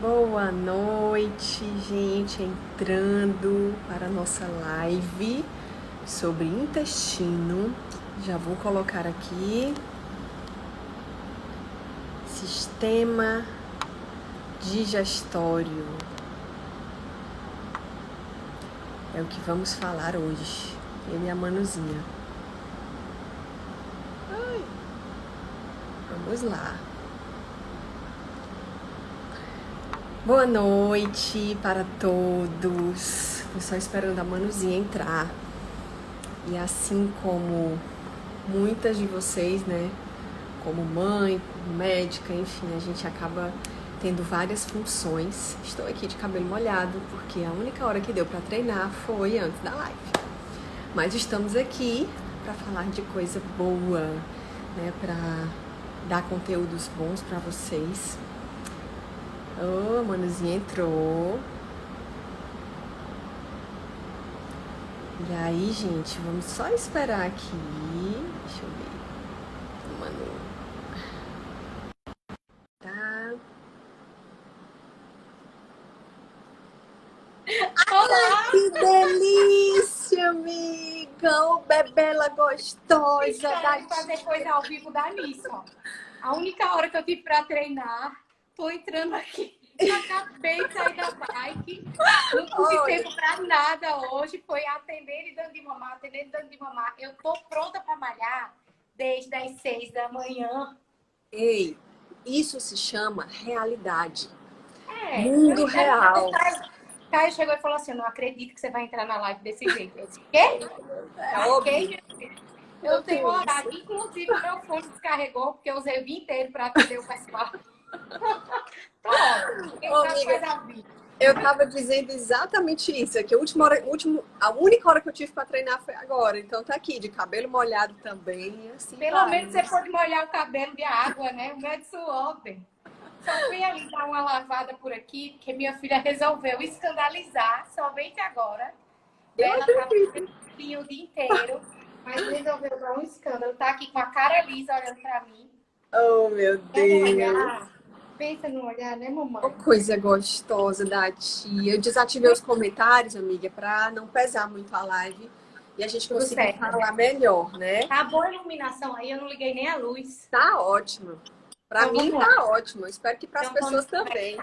Boa noite, gente, entrando para a nossa live sobre intestino. Já vou colocar aqui sistema digestório. É o que vamos falar hoje. Eu e a Manuzinha. Ai, vamos lá. Boa noite para todos. Estou só esperando a Manuzinha entrar. E assim como muitas de vocês, né? Como mãe, médica, enfim, a gente acaba tendo várias funções. Estou aqui de cabelo molhado porque a única hora que deu para treinar foi antes da live. Mas estamos aqui para falar de coisa boa, né? Para dar conteúdos bons para vocês. Oh, a Manuzinha entrou. E aí, gente, vamos só esperar aqui. Deixa eu ver. Manu. Tá. Olá! Que delícia, amiga! Ô, bebela gostosa da Fazer coisa ao vivo dá nisso, ó. A única hora que eu tive pra treinar, tô entrando aqui. Acabei de sair da bike. Não tive tempo pra nada hoje. Foi atender e dando de mamar, atender e dando de mamar. Eu tô pronta pra malhar desde as 6 da manhã. Ei, isso se chama realidade. É, Mundo real. Caio chegou e falou assim: não acredito que você vai entrar na live desse jeito. Eu disse: quê? É óbvio. Eu tenho horário. Inclusive, o meu fone descarregou, porque eu usei o dia inteiro para atender o pessoal. Tô ótimo. Quem sabe faz ao vivo. Eu tava dizendo exatamente isso. É que a única hora que eu tive para treinar foi agora. Então tá aqui, de cabelo molhado também. Assim, Pelo menos você pode molhar o cabelo de água, né? O meu é de suor, bem. Só fui ali dar uma lavada por aqui, porque minha filha resolveu escandalizar, somente agora. Ela tava o dia inteiro, mas resolveu dar um escândalo. Tá aqui com a cara lisa olhando pra mim. Oh, meu Deus. Pensa no olhar, né, mamãe? Oh, coisa gostosa da tia. Eu desativei os comentários, amiga, para não pesar muito a live e a gente conseguir falar melhor, né? Tá boa a iluminação aí, eu não liguei nem a luz. Tá ótimo. Para então, mim tá ótimo. Espero que para as pessoas também.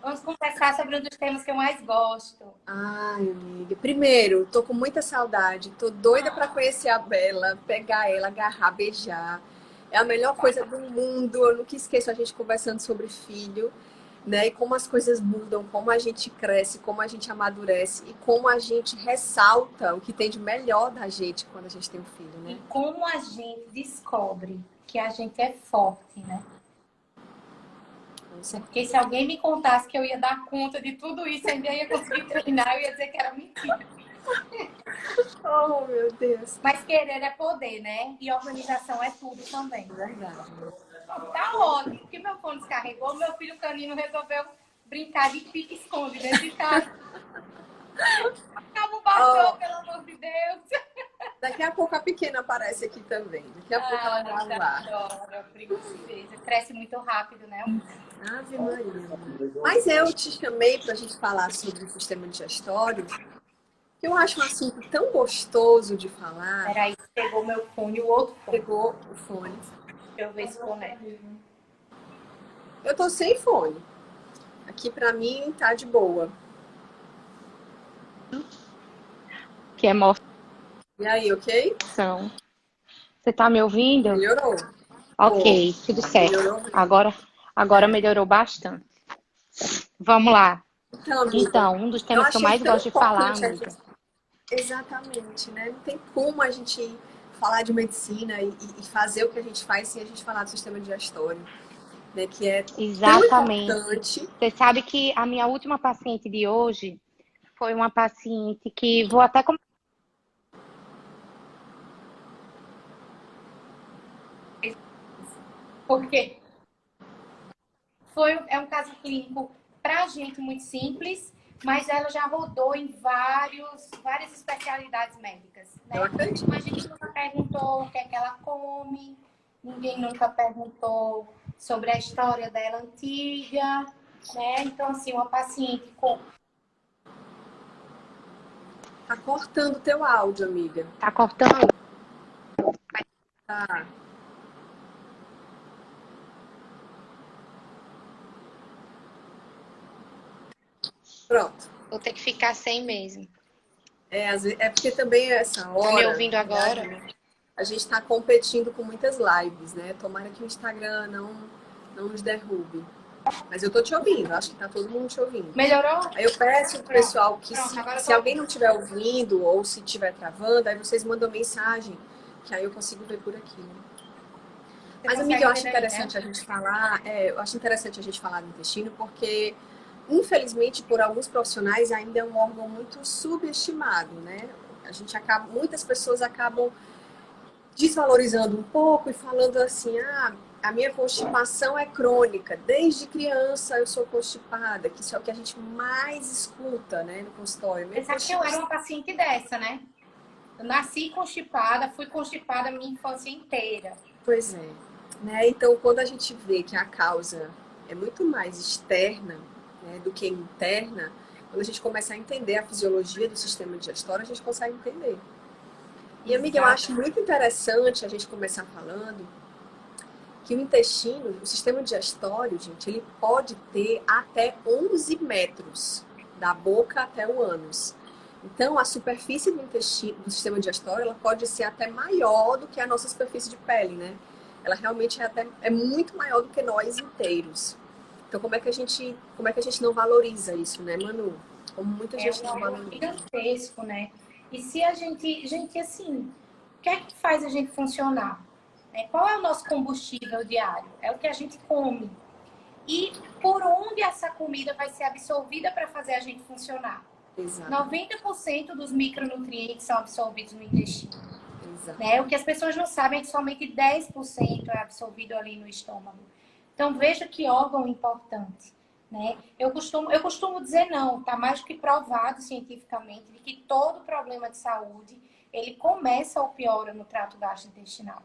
Vamos conversar sobre um dos temas que eu mais gosto. Ai, amiga. Primeiro, tô com muita saudade. Tô doida para conhecer a Bela, pegar ela, agarrar, beijar. É a melhor coisa do mundo. Eu nunca esqueço a gente conversando sobre filho, né? E como as coisas mudam, como a gente cresce, como a gente amadurece e como a gente ressalta o que tem de melhor da gente quando a gente tem um filho, né? E como a gente descobre que a gente é forte, né? Porque se alguém me contasse que eu ia dar conta de tudo isso, ainda ia conseguir treinar, eu ia dizer que era mentira. Oh, meu Deus. Mas querer é poder, né? E organização é tudo também. Verdade. Tá ótimo, porque meu fone descarregou, meu filho canino resolveu brincar de pique-esconde dentro de casa. Acabou baixou, pelo amor de Deus. Daqui a pouco a pequena aparece aqui também. Daqui a pouco ela vai lá. Adoro, princesa. Cresce muito rápido, né? Ave Maria. Mas eu te chamei para a gente falar sobre o sistema digestório, que eu acho um assunto tão gostoso de falar. Peraí, pegou meu fone, o outro fone. Pegou o fone. Deixa eu ver se conecta. Eu tô sem fone. Aqui para mim tá de boa. Que é emoção. E aí, ok? Você tá me ouvindo? Melhorou? Ok, tudo certo. Agora melhorou bastante. Vamos lá. Então, um dos temas que eu mais gosto de falar, amiga. Exatamente, né? Não tem como a gente falar de medicina e fazer o que a gente faz sem a gente falar do sistema digestório, né? Que é Exatamente. tão importante. Você sabe que a minha última paciente de hoje foi uma paciente que vou até Por quê? É um caso clínico pra gente muito simples, mas ela já rodou em várias especialidades médicas, né? A gente nunca perguntou o que é que ela come, ninguém nunca perguntou sobre a história dela antiga, né? Então, assim, uma paciente com... Tá cortando o teu áudio, amiga. Tá cortando? Tá. Pronto. Vou ter que ficar sem mesmo. É porque também essa hora... Tá me ouvindo agora? A gente está competindo com muitas lives, né? Tomara que o Instagram não nos derrube. Mas eu tô te ouvindo, acho que tá todo mundo te ouvindo. Melhorou? Aí eu peço pro pessoal que se alguém não ouvindo. estiver ouvindo ou se estiver travando, aí vocês mandam mensagem, que aí eu consigo ver por aqui, né? Mas, amiga, eu acho interessante a gente falar, eu acho interessante a gente falar do intestino, porque, infelizmente, por alguns profissionais ainda é um órgão muito subestimado, né? Muitas pessoas acabam desvalorizando um pouco e falando assim, a minha constipação é crônica, desde criança eu sou constipada, que isso é o que a gente mais escuta, né, no consultório. Pensar que eu era uma paciente dessa, né? Eu nasci constipada, fui constipada a minha infância inteira. Pois é, né? Então, quando a gente vê que a causa é muito mais externa, né, do que interna, quando a gente começa a entender a fisiologia do sistema digestório, a gente consegue entender. E, amiga, eu acho muito interessante a gente começar falando que o intestino, o sistema digestório, gente, ele pode ter até 11 metros da boca até o ânus. Então, a superfície do intestino, do sistema digestório, ela pode ser até maior do que a nossa superfície de pele, né? Ela realmente é muito maior do que nós inteiros. Então, como é que a gente não valoriza isso, né, Manu? Como muita gente não valoriza. É gigantesco, né? E se a gente, assim, o que é que faz a gente funcionar? Qual é o nosso combustível diário? É o que a gente come. E por onde essa comida vai ser absorvida para fazer a gente funcionar? Exato. 90% dos micronutrientes são absorvidos no intestino. Exato. Né? O que as pessoas não sabem é que somente 10% é absorvido ali no estômago. Então, veja que órgão importante. Né? Eu costumo dizer não, está mais do que provado cientificamente de que todo problema de saúde, ele começa ou piora no trato gastrointestinal.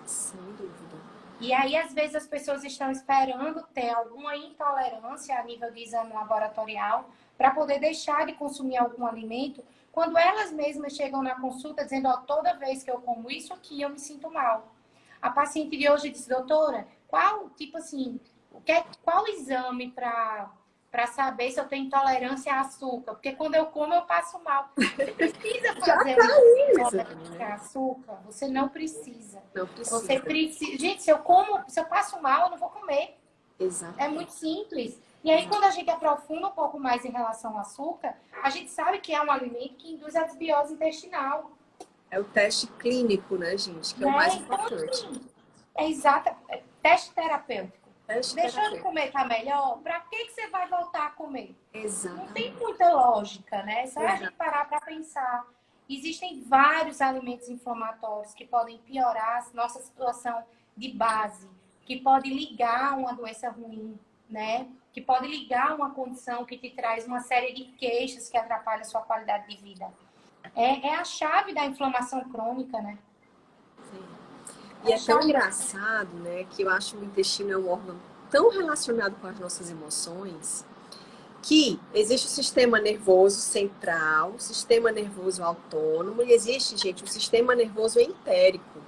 Sem dúvida. E aí, às vezes, as pessoas estão esperando ter alguma intolerância a nível de exame laboratorial para poder deixar de consumir algum alimento, quando elas mesmas chegam na consulta dizendo, toda vez que eu como isso aqui, eu me sinto mal. A paciente de hoje disse, doutora, qual exame para saber se eu tenho intolerância a açúcar? Porque quando eu como, eu passo mal. Você precisa fazer intolerância a açúcar? Você não precisa. Você precisa. Gente, se eu passo mal, eu não vou comer. Exato. É muito simples. E aí, quando a gente aprofunda um pouco mais em relação ao açúcar, a gente sabe que é um alimento que induz a desbiose intestinal. É o teste clínico, né, gente? Que é o mais importante. É exato. Teste terapêutico. Teste Deixando de comer tá melhor, pra que você vai voltar a comer? Exato. Não tem muita lógica, né? Só a gente parar pra pensar. Existem vários alimentos inflamatórios que podem piorar a nossa situação de base, que pode ligar a uma doença ruim, né? Que pode ligar a uma condição que te traz uma série de queixas que atrapalham a sua qualidade de vida. É a chave da inflamação crônica, né? Sim. E é tão engraçado, né, que eu acho que o intestino é um órgão tão relacionado com as nossas emoções, que existe o sistema nervoso central, o sistema nervoso autônomo, e existe, gente, o sistema nervoso entérico,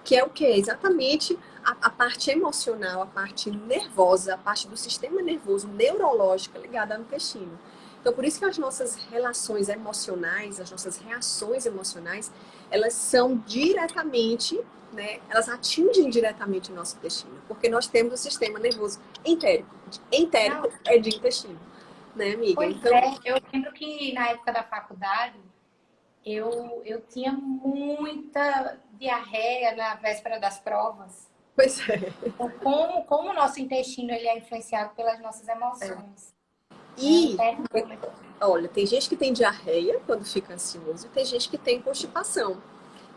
que é o quê? Exatamente a parte emocional, a parte nervosa, a parte do sistema nervoso neurológico ligada ao intestino. Então, por isso que as nossas relações emocionais, as nossas reações emocionais, elas são diretamente, né, elas atingem diretamente o nosso intestino, porque nós temos o sistema nervoso entérico. Entérico é de intestino, né, amiga? Pois então, eu lembro que na época da faculdade, eu tinha muita diarreia na véspera das provas. Pois é. Então, como o nosso intestino ele é influenciado pelas nossas emoções. E, olha, tem gente que tem diarreia quando fica ansioso e tem gente que tem constipação.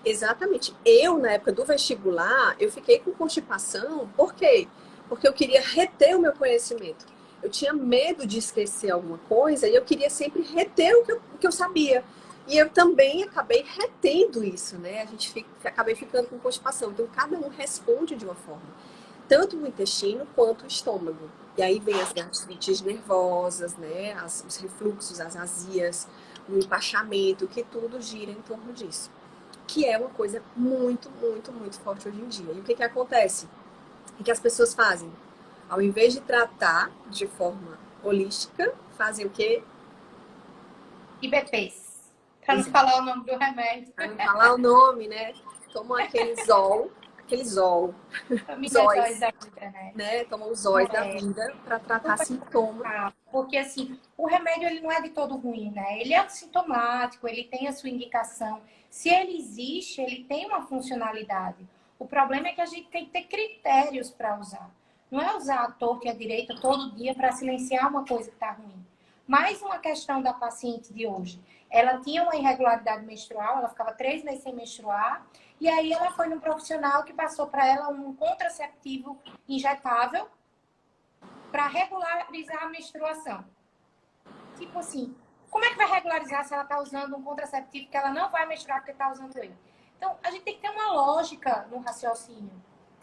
Exatamente. Eu, na época do vestibular, eu fiquei com constipação. Por quê? Porque eu queria reter o meu conhecimento. Eu tinha medo de esquecer alguma coisa e eu queria sempre reter o que eu sabia. E eu também acabei retendo isso, né? Acabei ficando com constipação. Então, cada um responde de uma forma. Tanto o intestino quanto o estômago. E aí vem as gastrites nervosas, né? Os refluxos, as azias, o empachamento, que tudo gira em torno disso. Que é uma coisa muito, muito, muito forte hoje em dia. E o que que acontece? O que as pessoas fazem? Ao invés de tratar de forma holística, fazem o quê? IBPs. Para não falar o nome do remédio. Para não falar o nome, né? Tomam aquele Zol. Família da vida, né? Tomam os zóis da vida para tratar sintomas. Porque, assim, o remédio ele não é de todo ruim, né? Ele é sintomático, ele tem a sua indicação. Se ele existe, ele tem uma funcionalidade. O problema é que a gente tem que ter critérios para usar. Não é usar a torta e a direita todo dia para silenciar uma coisa que está ruim. Mais uma questão da paciente de hoje. Ela tinha uma irregularidade menstrual, ela ficava 3 meses sem menstruar, e aí ela foi num profissional que passou para ela um contraceptivo injetável para regularizar a menstruação. Tipo assim, como é que vai regularizar se ela está usando um contraceptivo que ela não vai menstruar porque está usando ele? Então, a gente tem que ter uma lógica no raciocínio,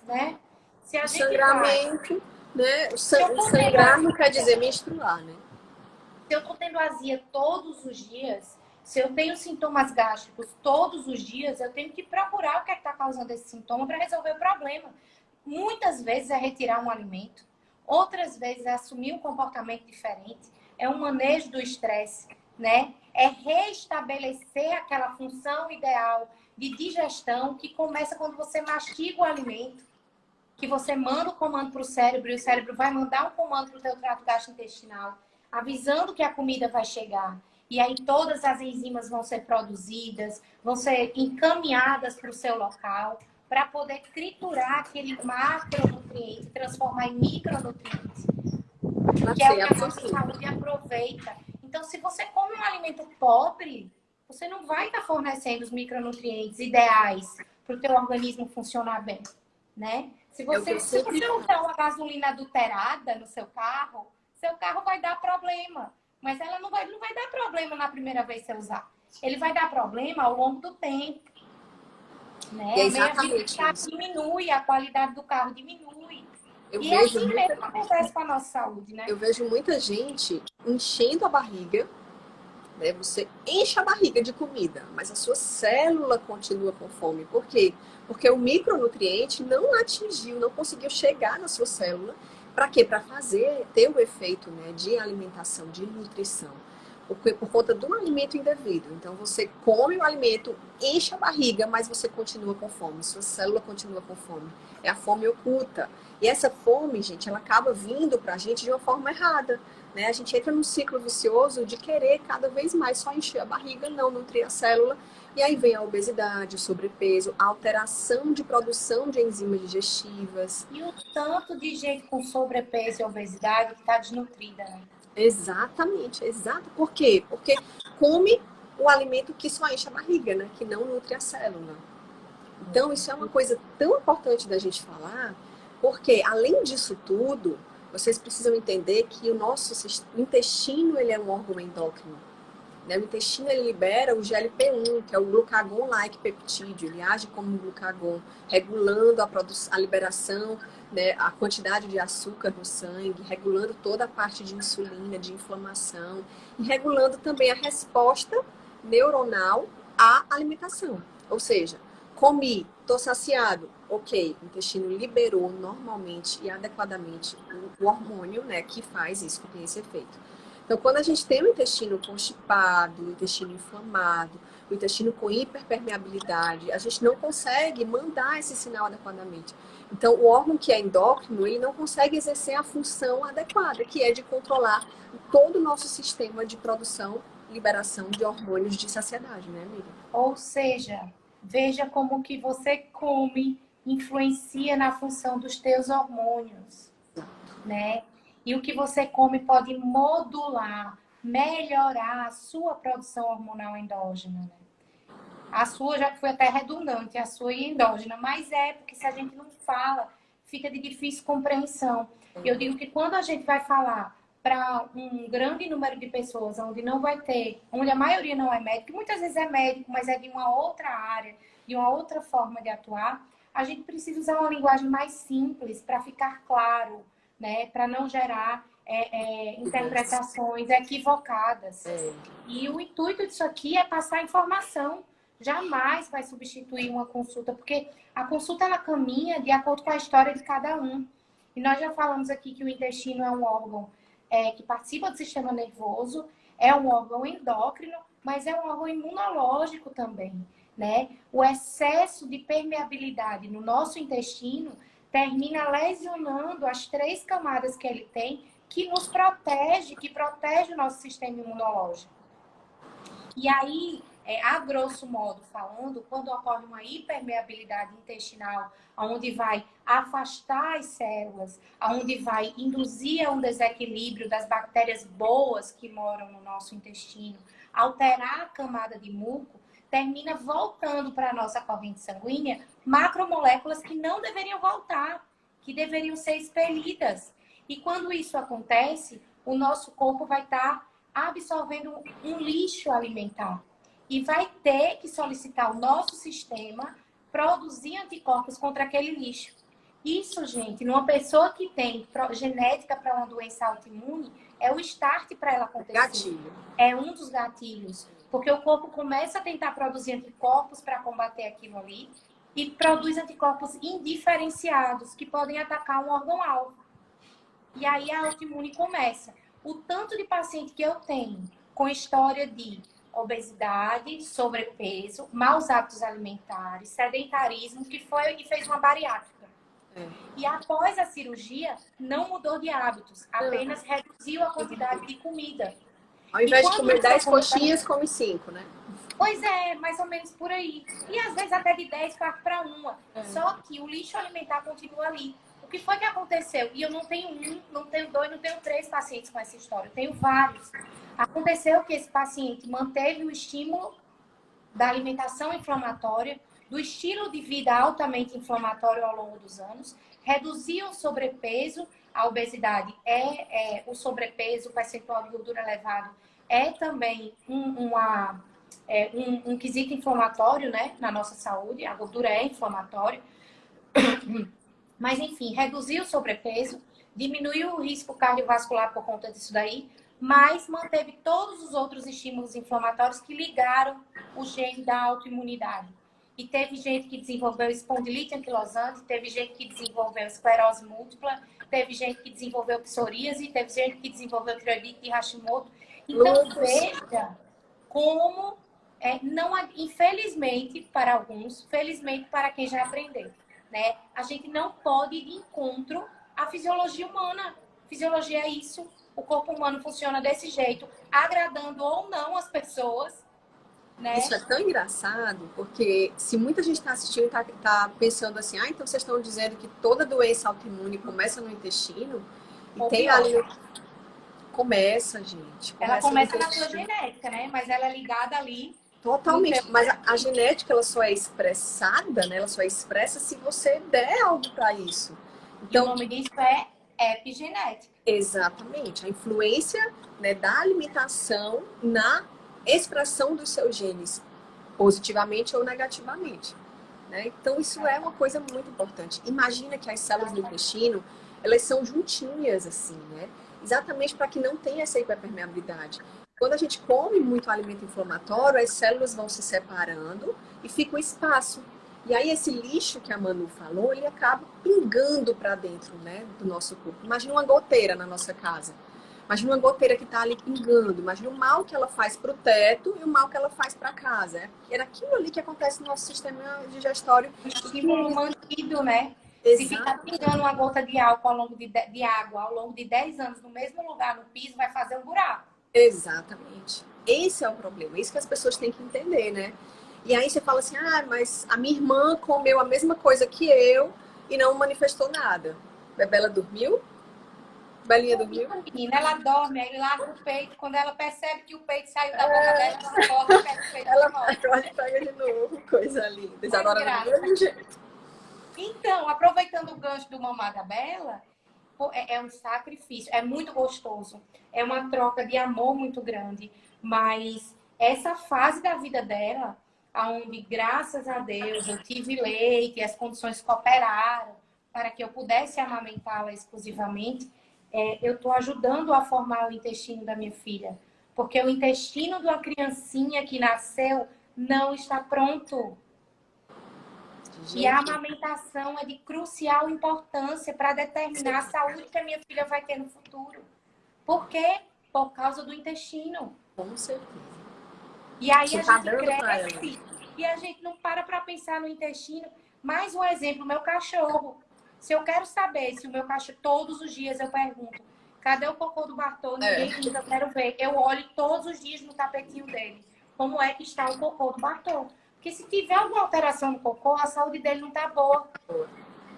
né? Se a o gente sangramento, né? O sangrar não quer dizer menstruar, né? Se eu estou tendo azia todos os dias, se eu tenho sintomas gástricos todos os dias, eu tenho que procurar o que está causando esse sintoma para resolver o problema. Muitas vezes é retirar um alimento, outras vezes é assumir um comportamento diferente, é um manejo do estresse, né? É restabelecer aquela função ideal de digestão que começa quando você mastiga o alimento, que você manda o comando para o cérebro e o cérebro vai mandar um comando para o teu trato gastrointestinal, avisando que a comida vai chegar. E aí todas as enzimas vão ser produzidas, vão ser encaminhadas para o seu local, para poder triturar aquele macronutriente, transformar em micronutrientes, que é o que a nossa saúde aproveita. Então, se você come um alimento pobre, você não vai estar fornecendo os micronutrientes ideais para o teu organismo funcionar bem, né? Se você usar uma gasolina adulterada no seu carro vai dar problema. Mas ela não vai dar problema na primeira vez que você usar. Ele vai dar problema ao longo do tempo. Né? É exatamente isso. Diminui, a qualidade do carro diminui. E assim mesmo acontece com a nossa saúde, né? Eu vejo muita gente enchendo a barriga, né? Você enche a barriga de comida, mas a sua célula continua com fome. Por quê? Porque o micronutriente não atingiu, não conseguiu chegar na sua célula. Para quê? Para ter o efeito, né, de alimentação, de nutrição. Por conta do alimento indevido. Então, você come o alimento, enche a barriga, mas você continua com fome. Sua célula continua com fome. É a fome oculta. E essa fome, gente, ela acaba vindo para a gente de uma forma errada. Né? A gente entra num ciclo vicioso de querer cada vez mais só encher a barriga, não nutrir a célula. E aí vem a obesidade, o sobrepeso, a alteração de produção de enzimas digestivas. E o tanto de gente com sobrepeso e obesidade que está desnutrida, né? Exatamente, exato. Por quê? Porque come o alimento que só enche a barriga, né? Que não nutre a célula. Então, isso é uma coisa tão importante da gente falar, porque, além disso tudo, vocês precisam entender que o nosso intestino, ele é um órgão endócrino. Né? O intestino, ele libera o GLP-1, que é o glucagon-like peptídeo. Ele age como um glucagon, regulando a liberação, né, a quantidade de açúcar no sangue, regulando toda a parte de insulina, de inflamação, e regulando também a resposta neuronal à alimentação. Ou seja, comi, estou saciado, ok, o intestino liberou normalmente e adequadamente o hormônio, né, que faz isso, que tem esse efeito. Então, quando a gente tem o intestino constipado, o intestino inflamado, o intestino com hiperpermeabilidade, a gente não consegue mandar esse sinal adequadamente. Então, o órgão que é endócrino, ele não consegue exercer a função adequada, que é de controlar todo o nosso sistema de produção, liberação de hormônios de saciedade, né, amiga? Ou seja, veja como que você come influencia na função dos teus hormônios, né? E o que você come pode modular, melhorar a sua produção hormonal endógena, né? A sua já foi até redundante, a sua é endógena, mas porque se a gente não fala, fica de difícil compreensão. Eu digo que quando a gente vai falar para um grande número de pessoas, onde não vai ter, onde a maioria não é médico, muitas vezes é médico, mas é de uma outra área, de uma outra forma de atuar, a gente precisa usar uma linguagem mais simples para ficar claro, né? Para não gerar interpretações equivocadas. E o intuito disso aqui é passar informação. Jamais vai substituir uma consulta, porque a consulta ela caminha de acordo com a história de cada um. E nós já falamos aqui que o intestino é um órgão que participa do sistema nervoso, é um órgão endócrino, mas é um órgão imunológico também, né? O excesso de permeabilidade no nosso intestino termina lesionando as 3 camadas que ele tem, que nos protege, que protege o nosso sistema imunológico. E aí, a grosso modo falando, quando ocorre uma hipermeabilidade intestinal, onde vai afastar as células, onde vai induzir a um desequilíbrio das bactérias boas que moram no nosso intestino, alterar a camada de muco, termina voltando para a nossa corrente sanguínea macromoléculas que não deveriam voltar, que deveriam ser expelidas. E quando isso acontece, o nosso corpo vai estar absorvendo um lixo alimentar e vai ter que solicitar o nosso sistema produzir anticorpos contra aquele lixo. Isso, gente, numa pessoa que tem genética para uma doença autoimune, é o start para ela acontecer. Gatilho. É um dos gatilhos. Porque o corpo começa a tentar produzir anticorpos para combater aquilo ali e produz anticorpos indiferenciados que podem atacar um órgão-alvo. E aí a autoimune começa. O tanto de paciente que eu tenho com história de obesidade, sobrepeso, maus hábitos alimentares, sedentarismo, que foi e fez uma bariátrica. E após a cirurgia, não mudou de hábitos, apenas reduziu a quantidade de comida. Ao invés de comer 10 coxinhas, come 5, né? Pois é, mais ou menos por aí. E às vezes até de 10 parte para uma. Só que o lixo alimentar continua ali. O que foi que aconteceu? E eu não tenho 1, não tenho 2, não tenho 3 pacientes com essa história. Eu tenho vários. Aconteceu que esse paciente manteve o estímulo da alimentação inflamatória, do estilo de vida altamente inflamatório ao longo dos anos, reduziu o sobrepeso, a obesidade o sobrepeso, o percentual de gordura elevado é também um quesito inflamatório, né, na nossa saúde, a gordura é inflamatória. Mas, enfim, reduziu o sobrepeso, diminuiu o risco cardiovascular por conta disso daí, mas manteve todos os outros estímulos inflamatórios que ligaram o gene da autoimunidade. E teve gente que desenvolveu espondilite anquilosante, teve gente que desenvolveu esclerose múltipla, teve gente que desenvolveu psoríase, teve gente que desenvolveu tireoidite de Hashimoto. Então, veja como, infelizmente para alguns, felizmente para quem já aprendeu, né? A gente não pode ir de encontro à fisiologia humana. Fisiologia é isso. O corpo humano funciona desse jeito, agradando ou não as pessoas, né? Isso é tão engraçado, porque se muita gente está assistindo e tá pensando assim, então vocês estão dizendo que toda doença autoimune começa no intestino, e ou tem pior. ali... Começa, gente. Ela começa na sua genética, né? Mas ela é ligada ali... Totalmente, mas a genética ela só é expressada, né? Ela só é expressa se você der algo para isso. Então, o nome disso é epigenética. Exatamente, a influência, né, da alimentação na expressão dos seus genes, positivamente ou negativamente, né? Então isso é uma coisa muito importante. Imagina que as células do intestino, elas são juntinhas assim, né? Exatamente para que não tenha essa hiperpermeabilidade. Quando a gente come muito alimento inflamatório, as células vão se separando e fica um espaço. E aí esse lixo que a Manu falou, ele acaba pingando para dentro, né, do nosso corpo. Imagina uma goteira na nossa casa. Imagina uma goteira que está ali pingando. Imagina o mal que ela faz para o teto e o mal que ela faz para casa. Era aquilo ali que acontece no nosso sistema digestório. O estímulo mantido, né? Exato. Se ficar pingando uma gota de álcool de água ao longo de 10 anos no mesmo lugar, no piso, vai fazer um buraco. Exatamente. Esse é o problema. Isso que as pessoas têm que entender, né? E aí você fala assim, mas a minha irmã comeu a mesma coisa que eu e não manifestou nada. Bebela dormiu? Belinha dormiu? Menina, ela dorme, aí larga o peito. Quando ela percebe que o peito saiu da boca dela, ela corre e pega o peito. Ela corre e pega de novo. Coisa linda. Isadora do mesmo jeito. Então, aproveitando o gancho do Mamar da Bela, é um sacrifício, é muito gostoso. É uma troca de amor muito grande. Mas essa fase da vida dela, onde, graças a Deus, eu tive leite, as condições cooperaram, para que eu pudesse amamentá-la exclusivamente, eu estou ajudando a formar o intestino da minha filha. Porque o intestino de uma criancinha que nasceu não está pronto. E a amamentação é de crucial importância para determinar a saúde que a minha filha vai ter no futuro. Por quê? Por causa do intestino. Com certeza. E aí a gente cresce e a gente não para pensar no intestino. Mais um exemplo, meu cachorro. Se eu quero saber se o meu cachorro, todos os dias eu pergunto, cadê o cocô do Bartô? Ninguém diz, eu quero ver. Eu olho todos os dias no tapetinho dele. Como é que está o cocô do Bartô? Porque se tiver alguma alteração no cocô, a saúde dele não está boa.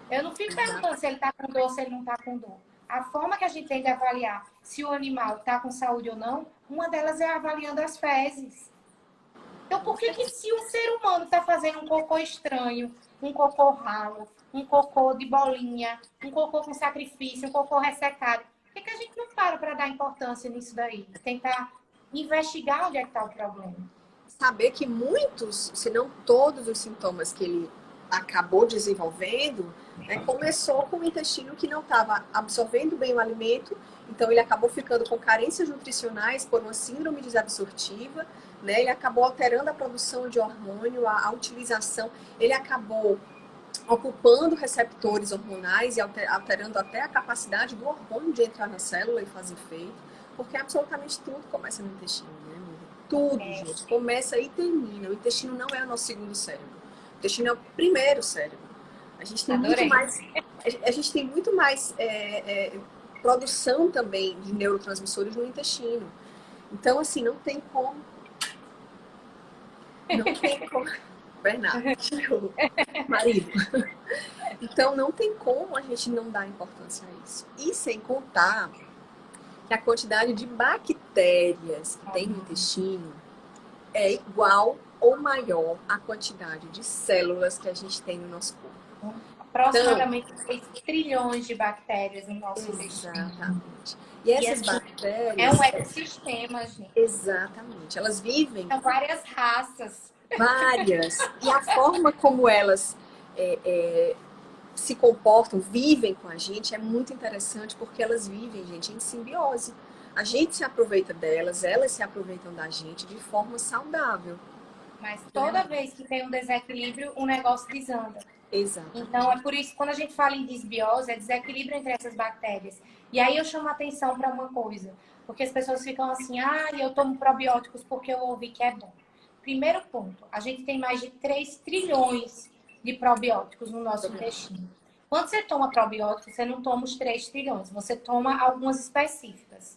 Eu não fico perguntando se ele está com dor ou se ele não está com dor. A forma que a gente tem de avaliar se o animal está com saúde ou não, uma delas é avaliando as fezes. Então, por que se o ser humano está fazendo um cocô estranho, um cocô ralo, um cocô de bolinha, um cocô com sacrifício, um cocô ressecado, por que a gente não para dar importância nisso daí? Tentar investigar onde é que está o problema. Saber que muitos, se não todos os sintomas que ele acabou desenvolvendo, né, começou com o intestino que não estava absorvendo bem o alimento, então ele acabou ficando com carências nutricionais por uma síndrome desabsortiva, né, ele acabou alterando a produção de hormônio, a utilização, ele acabou ocupando receptores hormonais e alterando até a capacidade do hormônio de entrar na célula e fazer efeito, porque absolutamente tudo começa no intestino, né? Tudo, gente, começa e termina. O intestino não é o nosso segundo cérebro. O intestino é o primeiro cérebro. A gente tem muito mais produção também de neurotransmissores no intestino. Então, assim, não tem como. Bernardo, marido. Então, não tem como a gente não dar importância a isso. E sem contar que a quantidade de bactérias que tem no intestino é igual ou maior à quantidade de células que a gente tem no nosso corpo. Aproximadamente 6 trilhões de bactérias no nosso intestino. Exatamente. E essas bactérias... É um ecossistema, gente. Exatamente. Elas vivem... São várias raças. Várias. E a forma como elas se comportam, vivem com a gente, é muito interessante, porque elas vivem, gente, em simbiose. A gente se aproveita delas, elas se aproveitam da gente de forma saudável. Mas toda vez que tem um desequilíbrio, o negócio desanda. Exato. Então, é por isso que quando a gente fala em desbiose, é desequilíbrio entre essas bactérias. E aí eu chamo a atenção para uma coisa. Porque as pessoas ficam assim, eu tomo probióticos porque eu ouvi que é bom. Primeiro ponto, a gente tem mais de 3 trilhões de probióticos no nosso intestino. Quando você toma probióticos, você não toma os 3 trilhões, você toma algumas específicas.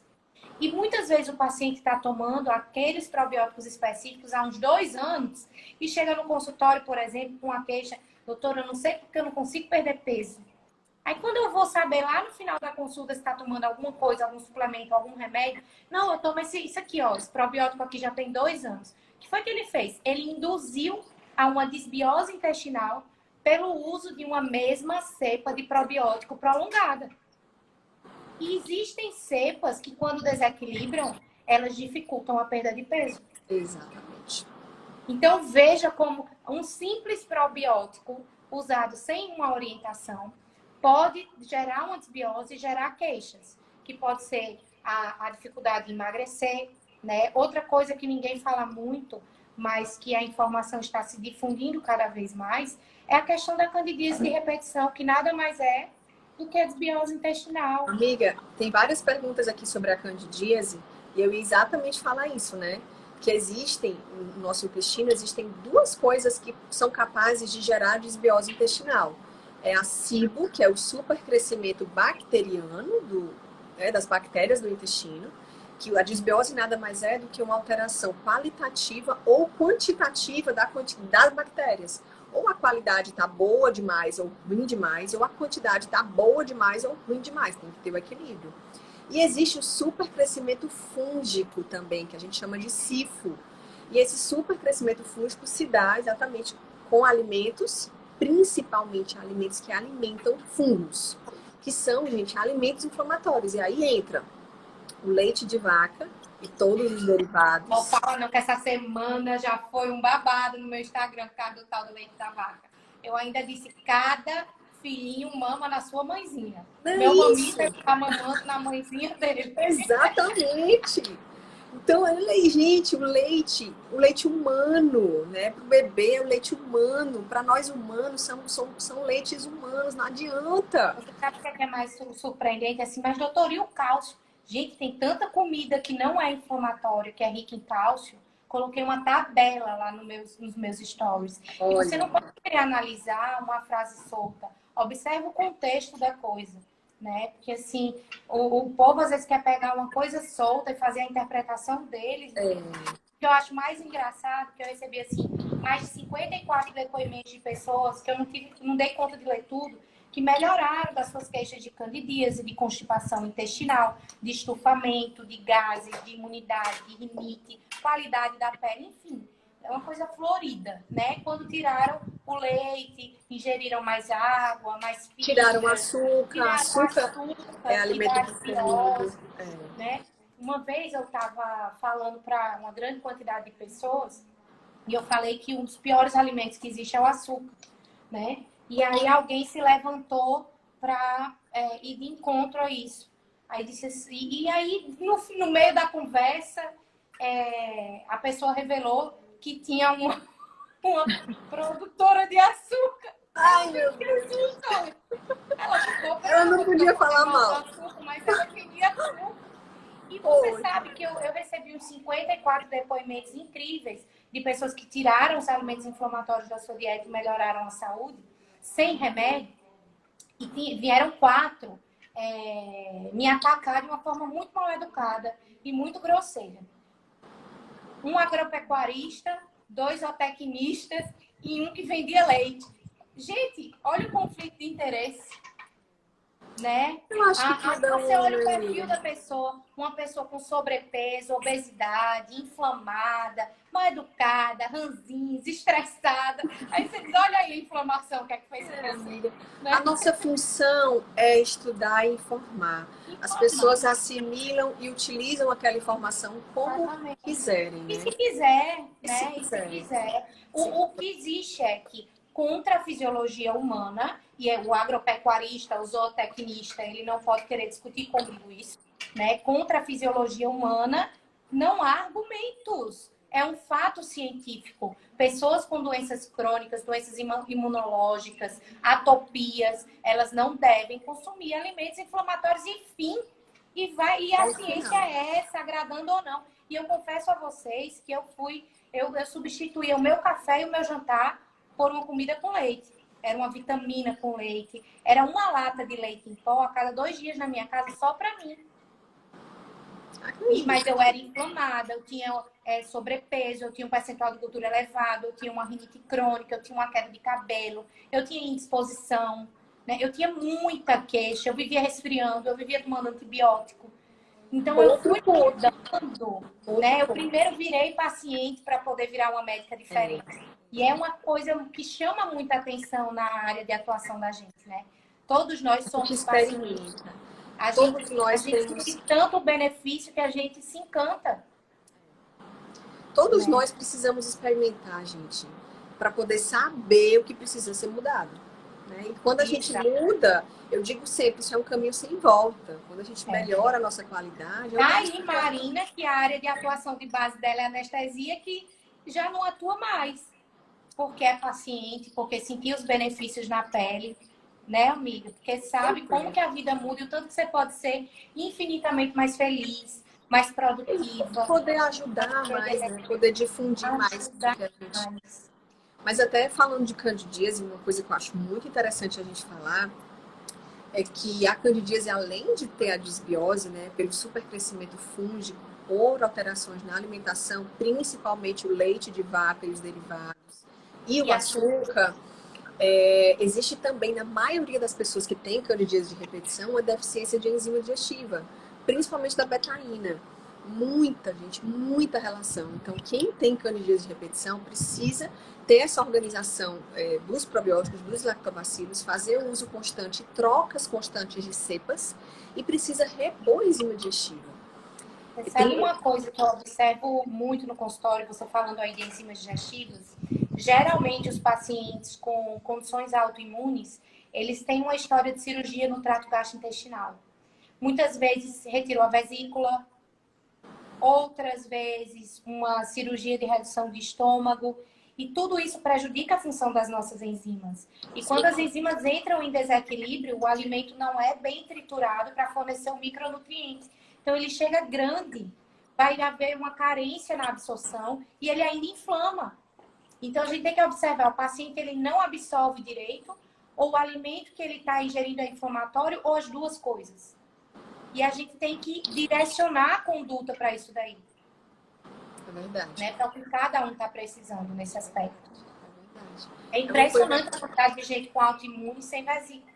E muitas vezes o paciente está tomando aqueles probióticos específicos há uns 2 anos e chega no consultório, por exemplo, com a queixa, doutora, eu não sei porque eu não consigo perder peso. Aí quando eu vou saber lá no final da consulta se está tomando alguma coisa, algum suplemento, algum remédio, não, eu tomo isso aqui, ó, esse probiótico aqui já tem 2 anos. O que foi que ele fez? Ele induziu a uma desbiose intestinal pelo uso de uma mesma cepa de probiótico prolongada. E existem cepas que, quando desequilibram, elas dificultam a perda de peso. Exatamente. Então, veja como um simples probiótico usado sem uma orientação pode gerar uma desbiose e gerar queixas, que pode ser a dificuldade de emagrecer, né? Outra coisa que ninguém fala muito, mas que a informação está se difundindo cada vez mais, é a questão da candidíase de repetição, que nada mais é do que a desbiose intestinal. Amiga, tem várias perguntas aqui sobre a candidíase e eu ia exatamente falar isso, né? Que existem, no nosso intestino, existem 2 coisas que são capazes de gerar desbiose intestinal. É a SIBO, que é o supercrescimento bacteriano das bactérias do intestino, que a desbiose nada mais é do que uma alteração qualitativa ou quantitativa da quantidade das bactérias. Ou a qualidade está boa demais ou ruim demais, ou a quantidade está boa demais ou ruim demais. Tem que ter o equilíbrio. E existe o supercrescimento fúngico também, que a gente chama de SIFO. E esse supercrescimento fúngico se dá exatamente com alimentos, principalmente alimentos que alimentam fungos, que são, gente, alimentos inflamatórios. E aí entra o leite de vaca e todos os derivados. Não fala não, que essa semana já foi um babado no meu Instagram por causa do tal do leite da vaca. Eu ainda disse cada filhinho mama na sua mãezinha. Não é Meu isso? mamita está mamando na mãezinha dele. Exatamente. Então, olha aí, gente, o leite humano, né? Para o bebê é o leite humano. Para nós humanos, são leites humanos, não adianta. Você sabe o que é mais surpreendente? Assim, mas, doutor, e o cálcio? Gente, tem tanta comida que não é inflamatória, que é rica em cálcio. Coloquei uma tabela lá nos meus stories. Olha. E você não pode querer analisar uma frase solta. Observe o contexto da coisa, né? Porque, assim, o povo às vezes quer pegar uma coisa solta e fazer a interpretação deles. O que eu acho mais engraçado, que eu recebi, assim, mais de 54 depoimentos de pessoas que eu não dei conta de ler tudo, que melhoraram das suas queixas de candidíase, de constipação intestinal, de estufamento, de gases, de imunidade, de rinite, qualidade da pele, enfim. É uma coisa florida, né? Quando tiraram o leite, ingeriram mais água, mais fibra. Tiraram o açúcar. Açúcar é alimento preferido. Né? Uma vez eu estava falando para uma grande quantidade de pessoas e eu falei que um dos piores alimentos que existe é o açúcar, né? E aí alguém se levantou para ir de encontro a isso. Aí disse assim, e aí no meio da conversa a pessoa revelou que tinha uma produtora de açúcar. Ai, meu Deus! Ela não podia falar mal. Açúcar, mas ela queria açúcar. E você sabe que eu recebi uns 54 depoimentos incríveis de pessoas que tiraram os alimentos inflamatórios da sua dieta e melhoraram a saúde, sem remédio. E vieram 4 me atacar de uma forma muito mal educada e muito grosseira. Um agropecuarista, 2 zootecnistas e um que vendia leite. Gente, olha o conflito de interesse. Né? Eu acho que você olha o perfil da pessoa, uma pessoa com sobrepeso, obesidade, inflamada, mal educada, ranzinhos, estressada. Aí você diz, olha aí a inflamação, o que é que fez você? Né? A nossa função é estudar e informar. As pessoas assimilam e utilizam aquela informação como quiserem. Né? E se quiser, né? E se quiser. O que existe é que contra a fisiologia humana, e o agropecuarista, o zootecnista, ele não pode querer discutir comigo isso, né? Contra a fisiologia humana, não há argumentos. É um fato científico. Pessoas com doenças crônicas, doenças imunológicas, atopias, elas não devem consumir alimentos inflamatórios, enfim. E a ciência é essa, agradando ou não. E eu confesso a vocês que eu substituí o meu café e o meu jantar por uma comida com leite. Era uma vitamina com leite. Era uma lata de leite em pó a cada 2 dias na minha casa só para mim. Mas eu era inflamada, eu tinha sobrepeso, eu tinha um percentual de gordura elevado, eu tinha uma rinite crônica, eu tinha uma queda de cabelo, eu tinha indisposição, né? Eu tinha muita queixa, eu vivia resfriando, eu vivia tomando antibiótico. Então eu fui mudando, né? Eu primeiro virei paciente para poder virar uma médica diferente. E é uma coisa que chama muita atenção na área de atuação da gente, né? Todos nós somos pacientes. A gente tem tanto benefício que a gente se encanta. Todos nós precisamos experimentar, gente, para poder saber o que precisa ser mudado. Né? E quando a gente muda, eu digo sempre, isso é um caminho sem volta. Quando a gente melhora a nossa qualidade... Aí, Marina, que a área de atuação de base dela é anestesia, que já não atua mais. Porque é paciente, porque sentiu os benefícios na pele, né, amiga? Porque sabe como que a vida muda e o tanto que você pode ser infinitamente mais feliz, mais produtiva. Poder ajudar mais, né? Poder difundir mais. Mas até falando de candidíase, uma coisa que eu acho muito interessante a gente falar é que a candidíase, além de ter a disbiose, né, pelo supercrescimento fúngico, por alterações na alimentação, principalmente o leite de vaca e os derivados, e o açúcar, existe também, na maioria das pessoas que têm candidíase de repetição, uma deficiência de enzima digestiva, principalmente da betaína. Muita, gente, muita relação. Então, quem tem candidíase de repetição precisa ter essa organização dos probióticos, dos lactobacilos, fazer um uso constante, trocas constantes de cepas e precisa repor a enzima digestiva. Sabe uma coisa que eu observo muito no consultório, você falando aí de enzimas digestivas? Geralmente os pacientes com condições autoimunes, eles têm uma história de cirurgia no trato gastrointestinal. Muitas vezes retirou a vesícula, outras vezes uma cirurgia de redução de estômago, e tudo isso prejudica a função das nossas enzimas. E quando as enzimas entram em desequilíbrio, o alimento não é bem triturado para fornecer o micronutriente. Então ele chega grande, vai haver uma carência na absorção e ele ainda inflama. Então a gente tem que observar, o paciente ele não absorve direito, ou o alimento que ele está ingerindo é inflamatório, ou as duas coisas. E a gente tem que direcionar a conduta para isso daí. É verdade. Né? Para o que cada um está precisando nesse aspecto. É verdade. É impressionante a quantidade de gente com autoimune sem vesícula.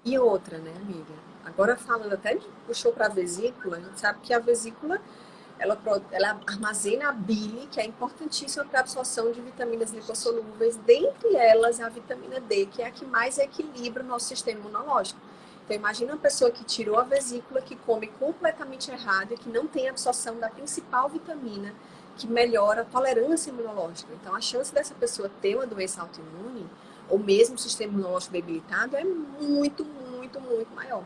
E outra, né, amiga? Agora falando até de puxou para a vesícula, a gente sabe que a vesícula ela armazena a bile, que é importantíssima para a absorção de vitaminas lipossolúveis, dentre elas a vitamina D, que é a que mais equilibra o nosso sistema imunológico. Então, imagina uma pessoa que tirou a vesícula, que come completamente errado e que não tem absorção da principal vitamina que melhora a tolerância imunológica. Então, a chance dessa pessoa ter uma doença autoimune, ou mesmo o sistema imunológico debilitado, é muito, muito, muito maior.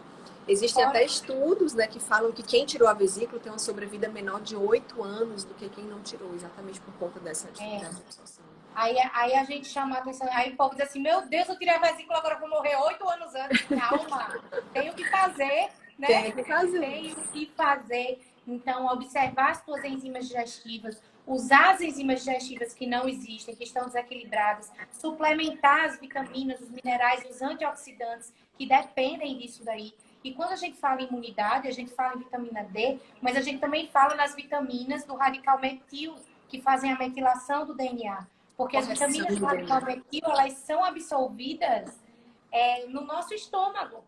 Existem até estudos, né, que falam que quem tirou a vesícula tem uma sobrevida menor de 8 anos do que quem não tirou, exatamente por conta dessa dificuldade de absorção. Aí a gente chama a atenção, aí o povo diz assim, meu Deus, eu tirei a vesícula, agora eu vou morrer 8 anos antes. Calma, tenho que fazer, né? Tem que fazer. Tenho que fazer. Então, observar as suas enzimas digestivas, usar as enzimas digestivas que não existem, que estão desequilibradas, suplementar as vitaminas, os minerais e os antioxidantes que dependem disso daí. E quando a gente fala em imunidade, a gente fala em vitamina D, mas a gente também fala nas vitaminas do radical metil, que fazem a metilação do DNA. Porque as vitaminas do radical metil, elas são absorvidas no nosso estômago,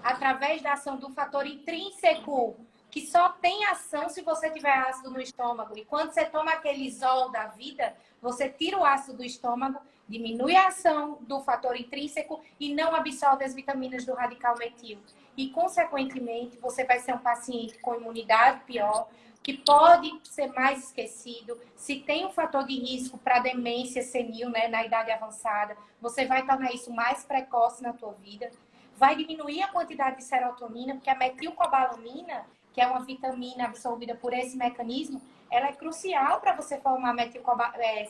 através da ação do fator intrínseco, que só tem ação se você tiver ácido no estômago. E quando você toma aquele isol da vida, você tira o ácido do estômago, diminui a ação do fator intrínseco e não absorve as vitaminas do radical metil. E, consequentemente, você vai ser um paciente com imunidade pior, que pode ser mais esquecido. Se tem um fator de risco para demência senil, né, na idade avançada, você vai tornar isso mais precoce na tua vida. Vai diminuir a quantidade de serotonina, porque a metilcobalamina, que é uma vitamina absorvida por esse mecanismo, ela é crucial para você formar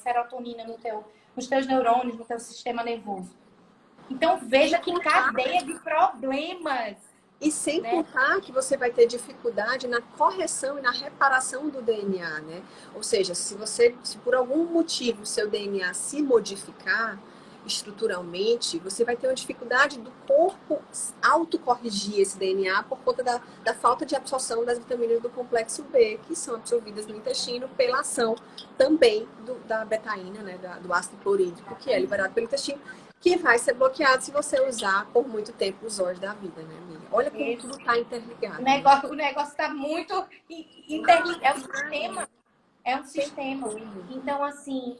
serotonina nos teus neurônios, no teu sistema nervoso. Então, veja que cadeia de problemas. E sem contar que você vai ter dificuldade na correção e na reparação do DNA, né? Ou seja, se por algum motivo o seu DNA se modificar estruturalmente, você vai ter uma dificuldade do corpo autocorrigir esse DNA por conta da falta de absorção das vitaminas do complexo B, que são absorvidas no intestino pela ação também da betaína, né? Do ácido clorídrico, que é liberado pelo intestino, que vai ser bloqueado se você usar por muito tempo os óleos da vida, né, amiga? Olha como tudo está interligado. O negócio está muito interligado. É um sistema. Então, assim,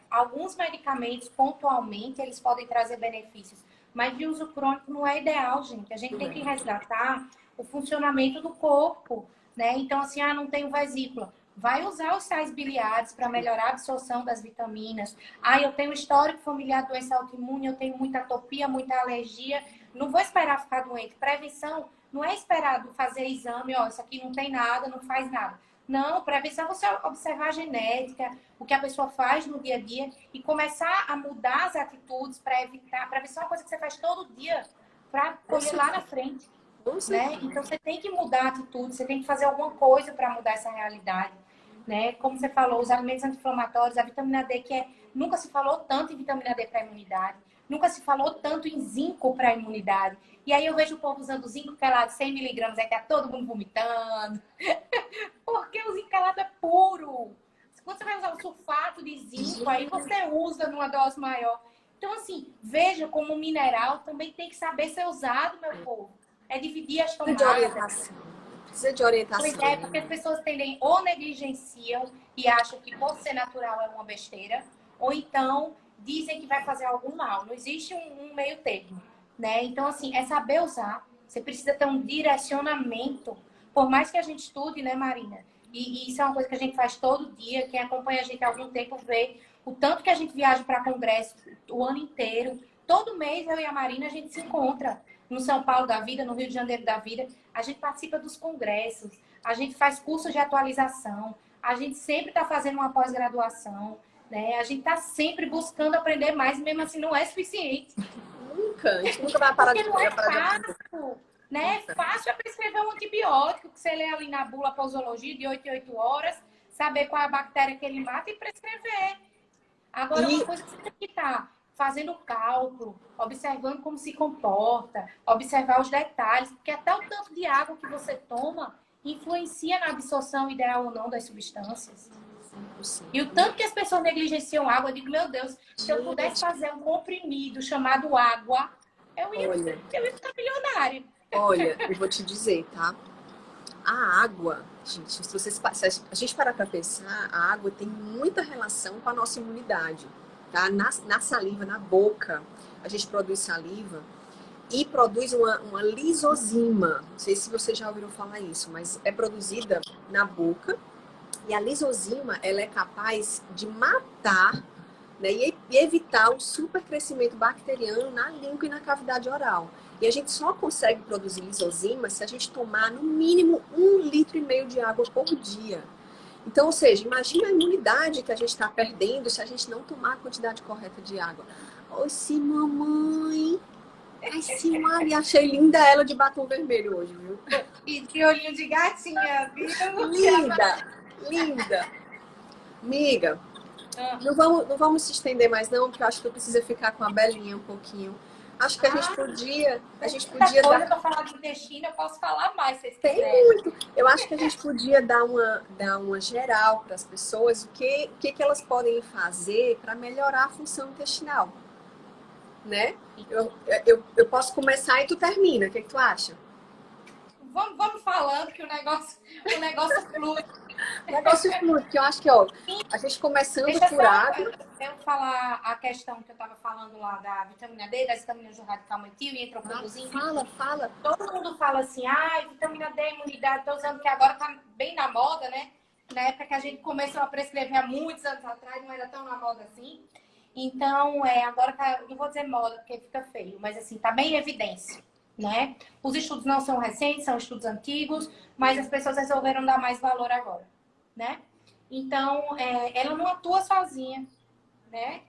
alguns medicamentos, pontualmente, eles podem trazer benefícios. Mas de uso crônico não é ideal, gente. A gente tem que resgatar o funcionamento do corpo, né? Então, assim, não tenho vesícula. Vai usar os sais biliares para melhorar a absorção das vitaminas. Eu tenho histórico familiar de doença autoimune, eu tenho muita atopia, muita alergia. Não vou esperar ficar doente. Prevenção não é esperado fazer exame, isso aqui não tem nada, não faz nada. Não, prevenção é você observar a genética, o que a pessoa faz no dia a dia e começar a mudar as atitudes para evitar. Prevenção é uma coisa que você faz todo dia para colher lá na frente. Né? Então, você tem que mudar a atitude, você tem que fazer alguma coisa para mudar essa realidade. Né? Como você falou, os alimentos anti-inflamatórios, a vitamina D, nunca se falou tanto em vitamina D para a imunidade, nunca se falou tanto em zinco para a imunidade. E aí eu vejo o povo usando zinco quelado 100 miligramas, aí tá todo mundo vomitando. Porque o zinco quelado é puro. Quando você vai usar o sulfato de zinco, aí você usa numa dose maior. Então, assim, veja como o mineral também tem que saber ser usado, meu povo. É dividir as tomadas. Precisa de orientação. Pois é, porque as pessoas tendem ou negligenciam e acham que por ser natural é uma besteira, ou então dizem que vai fazer algum mal. Não existe um meio termo, né? Então, assim, é saber usar. Você precisa ter um direcionamento. Por mais que a gente estude, né, Marina? E isso é uma coisa que a gente faz todo dia. Quem acompanha a gente há algum tempo vê o tanto que a gente viaja para congresso o ano inteiro, todo mês eu e a Marina a gente se encontra no São Paulo da Vida, no Rio de Janeiro da Vida. A gente participa dos congressos, a gente faz cursos de atualização, a gente sempre está fazendo uma pós-graduação, né? A gente está sempre buscando aprender mais, mesmo assim não é suficiente. A gente nunca vai parar de Porque não é fácil, né? É fácil é prescrever um antibiótico que você lê ali na bula posologia de 8 em 8 horas, saber qual é a bactéria que ele mata e prescrever. Agora, uma coisa que você tem que estar fazendo cálculo, observando como se comporta, observar os detalhes, porque até o tanto de água que você toma influencia na absorção ideal ou não das substâncias. E o tanto que as pessoas negligenciam água, eu digo, meu Deus, se eu pudesse fazer um comprimido chamado água, eu ia ficar milionária. Olha, eu vou te dizer, tá? A água, gente, se a gente parar para pensar, a água tem muita relação com a nossa imunidade, tá? Na saliva, na boca, a gente produz saliva e produz uma lisozima. Não sei se vocês já ouviram falar isso, mas é produzida na boca e a lisozima, ela é capaz de matar, né, e evitar o supercrescimento bacteriano na língua e na cavidade oral. E a gente só consegue produzir lisozima se a gente tomar no mínimo 1,5 litro de água por dia. Então, ou seja, imagina a imunidade que a gente está perdendo se a gente não tomar a quantidade correta de água. Oi, sim, mamãe. Ai, sim, Maria, achei linda ela de batom vermelho hoje, viu? E de olhinho de gatinha, viu? Linda, linda. Amiga, não vamos se estender mais não, porque eu acho que eu preciso ficar com a Belinha um pouquinho. Acho que a gente podia dar... para falar do intestino, eu posso falar mais, se vocês quiserem. Tem muito. Eu acho que a gente podia dar uma geral para as pessoas, o que elas podem fazer para melhorar a função intestinal, né? Eu posso começar e tu termina, o que tu acha? Vamos falando que o negócio flui. O negócio flui, porque eu acho que, ó, a gente começando por água... Eu falar a questão que eu estava falando lá da vitamina D, das vitaminas do radical metil e entrou produzindo. Fala. Todo mundo fala assim, vitamina D, imunidade, tô usando que agora tá bem na moda, né? Na época que a gente começou a prescrever há muitos anos atrás, não era tão na moda assim. Então, agora tá, não vou dizer moda, porque fica feio, mas assim, tá bem em evidência, né? Os estudos não são recentes, são estudos antigos, mas as pessoas resolveram dar mais valor agora, né? Então, ela não atua sozinha, né?